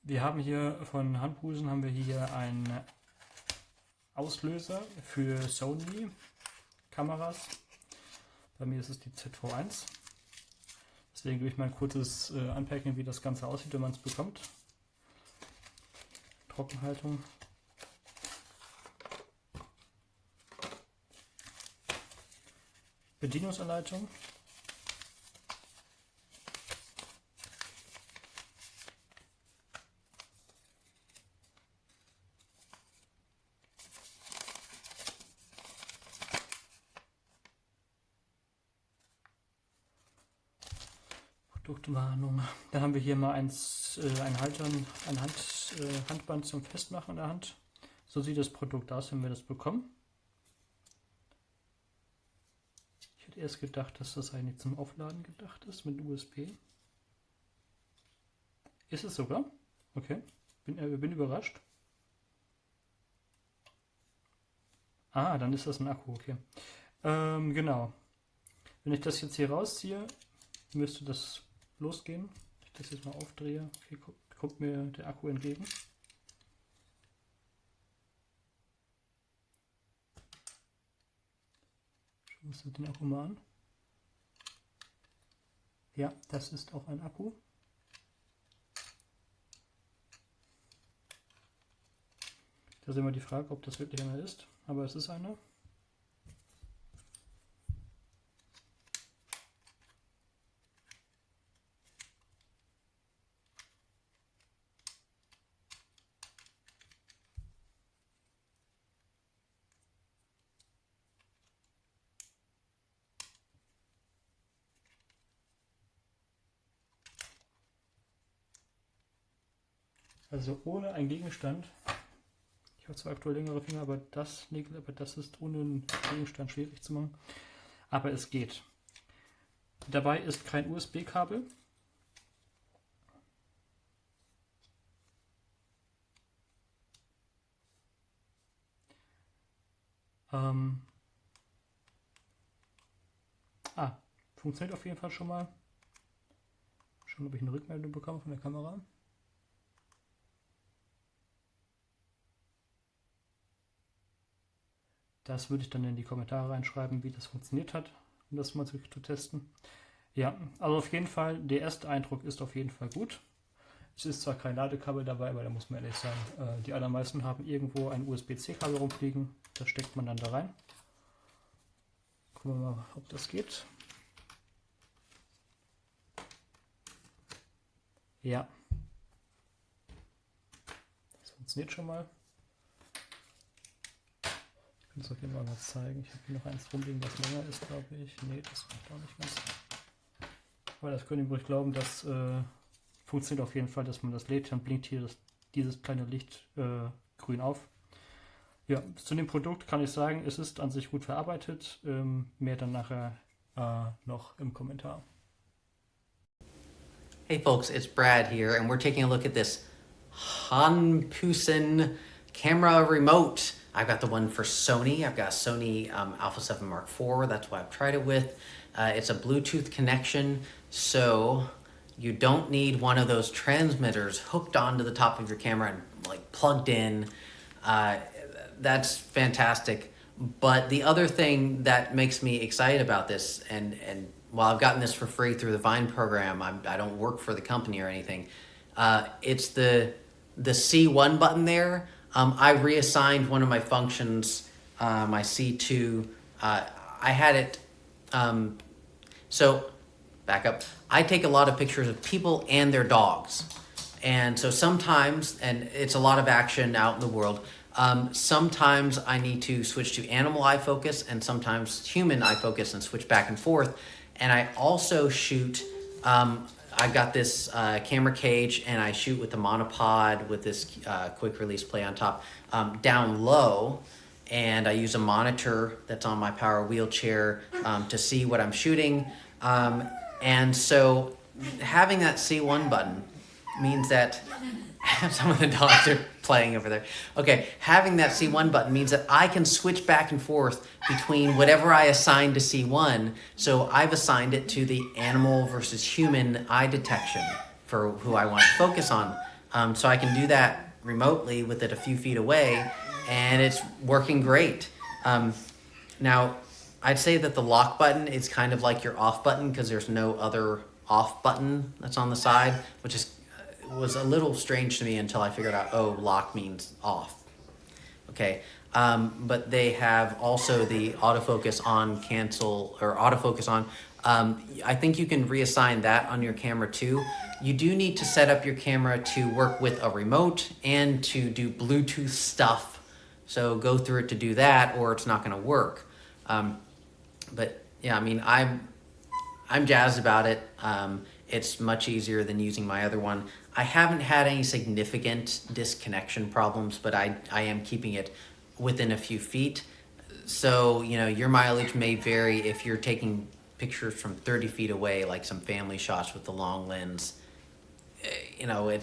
Wir haben hier von Hanpusen einen Auslöser für Sony Kameras. Bei mir ist es die ZV-1. Deswegen gebe ich mal ein kurzes Unpacking, wie das Ganze aussieht, wenn man es bekommt. Trockenhaltung. Bedienungsanleitung. Produktwarnung. Dann haben wir hier mal ein Handband zum Festmachen in der Hand. So sieht das Produkt aus, wenn wir das bekommen. Ich hätte erst gedacht, dass das eigentlich zum Aufladen gedacht ist mit USB. Ist es sogar? Okay, bin überrascht. Ah, dann ist das ein Akku, okay. Genau. Wenn ich das jetzt hier rausziehe, müsste das losgehen. Wenn ich das jetzt mal aufdrehe, okay, kommt mir der Akku entgegen. Schauen wir uns den Akku mal an. Ja, das ist auch ein Akku. Da ist immer die Frage, ob das wirklich einer ist, aber es ist einer. Also ohne einen Gegenstand. Ich habe zwar aktuell längere Finger, aber das ist ohne einen Gegenstand schwierig zu machen. Aber es geht. Dabei ist kein USB-Kabel. Funktioniert auf jeden Fall schon mal. Schauen, ob ich eine Rückmeldung bekomme von der Kamera. Das würde ich dann in die Kommentare reinschreiben, wie das funktioniert hat, um das mal zu testen. Ja, also auf jeden Fall, der erste Eindruck ist auf jeden Fall gut. Es ist zwar kein Ladekabel dabei, aber da muss man ehrlich sagen, die allermeisten haben irgendwo ein USB-C-Kabel rumfliegen. Das steckt man dann da rein. Gucken wir mal, ob das geht. Ja, das funktioniert schon mal. Ich kann es auf jeden Fall mal zeigen. Ich habe hier noch eins rumliegen, was länger ist, glaube ich. Nee, das macht auch nicht ganz. Aber das können wir ruhig glauben, das funktioniert auf jeden Fall, dass man das lädt. Dann blinkt hier dieses kleine Licht grün auf. Ja, zu dem Produkt kann ich sagen, es ist an sich gut verarbeitet. Mehr dann nachher noch im Kommentar. Hey folks, it's Brad here, and we're taking a look at this Hanpusen camera remote. I've got the one for Sony. I've got a Sony A7C A7III. That's what I've tried it with. It's a Bluetooth connection, so you don't need one of those transmitters hooked onto the top of your camera and like plugged in. That's fantastic. But the other thing that makes me excited about this, and while I've gotten this for free through the Vine program, I don't work for the company or anything. It's the C1 button there. I reassigned one of my functions, my C2. I had it, so back up. I take a lot of pictures of people and their dogs. And so sometimes, and it's a lot of action out in the world, sometimes I need to switch to animal eye focus and sometimes human eye focus and switch back and forth. And I also shoot, I've got this camera cage and I shoot with the monopod with this quick release play on top down low. And I use a monitor that's on my power wheelchair to see what I'm shooting. And so having that C1 button means that some of the dogs are playing over there. Okay, having that C1 button means that I can switch back and forth between whatever I assign to C1. So I've assigned it to the animal versus human eye detection for who I want to focus on. So I can do that remotely with it a few feet away, and it's working great. Now, I'd say that the lock button is kind of like your off button because there's no other off button that's on the side, which was a little strange to me until I figured out, oh, lock means off. Okay, but they have also the autofocus on, cancel, or autofocus on. I think you can reassign that on your camera too. You do need to set up your camera to work with a remote and to do Bluetooth stuff. So go through it to do that, or it's not going to work. But yeah, I mean, I'm jazzed about it. It's much easier than using my other one. I haven't had any significant disconnection problems, but I am keeping it within a few feet. So, you know, your mileage may vary if you're taking pictures from 30 feet away, like some family shots with the long lens. You know,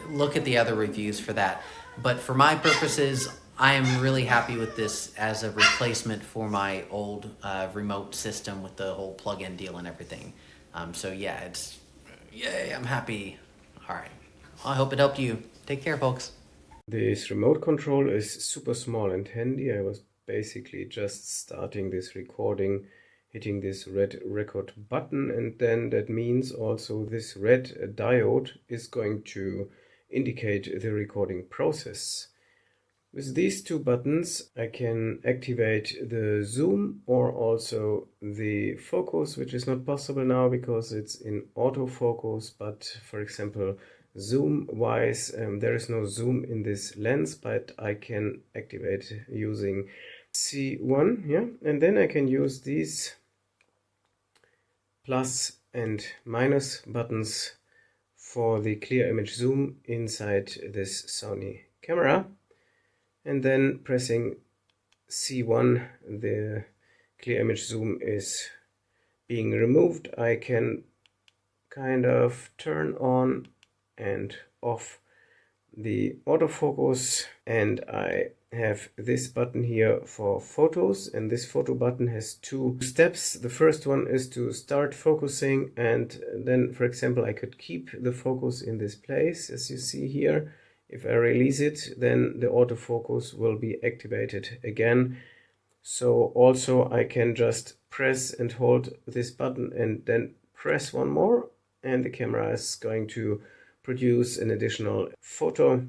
look at the other reviews for that. But for my purposes, I am really happy with this as a replacement for my old remote system with the whole plug-in deal and everything. So yeah, yay, I'm happy. All right, I hope it helped you. Take care, folks. This remote control is super small and handy. I was basically just starting this recording, hitting this red record button, and then that means also this red diode is going to indicate the recording process. With these two buttons I can activate the zoom or also the focus, which is not possible now because it's in autofocus, but for example zoom wise there is no zoom in this lens, but I can activate using C1, yeah, and then I can use these plus and minus buttons for the clear image zoom inside this Sony camera. And then pressing C1, the clear image zoom is being removed. I can kind of turn on and off the autofocus, and I have this button here for photos, and this photo button has two steps. The first one is to start focusing, and then, for example, I could keep the focus in this place, as you see here. If I release it, then the autofocus will be activated again. So also I can just press and hold this button and then press one more, and the camera is going to produce an additional photo.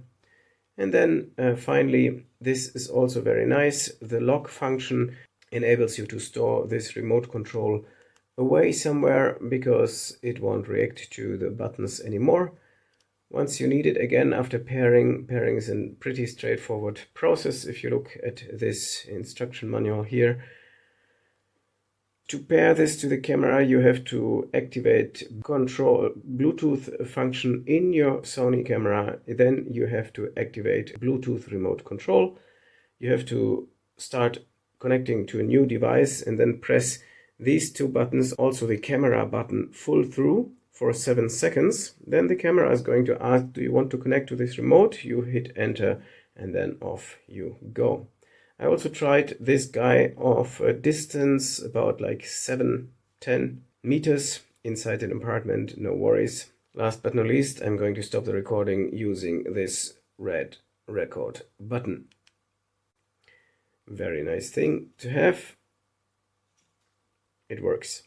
And then finally, this is also very nice. The lock function enables you to store this remote control away somewhere because it won't react to the buttons anymore. Once you need it again after pairing is a pretty straightforward process. If you look at this instruction manual here, to pair this to the camera you have to activate control Bluetooth function in your Sony camera. Then you have to activate Bluetooth remote control. You have to start connecting to a new device and then press these two buttons, also the camera button, full through for 7 seconds. Then the camera is going to ask, do you want to connect to this remote? You hit enter and then off you go. I also tried this guy of a distance about like 7-10 meters inside an apartment, no worries. Last but not least, I'm going to stop the recording using this red record button. Very nice thing to have. It works.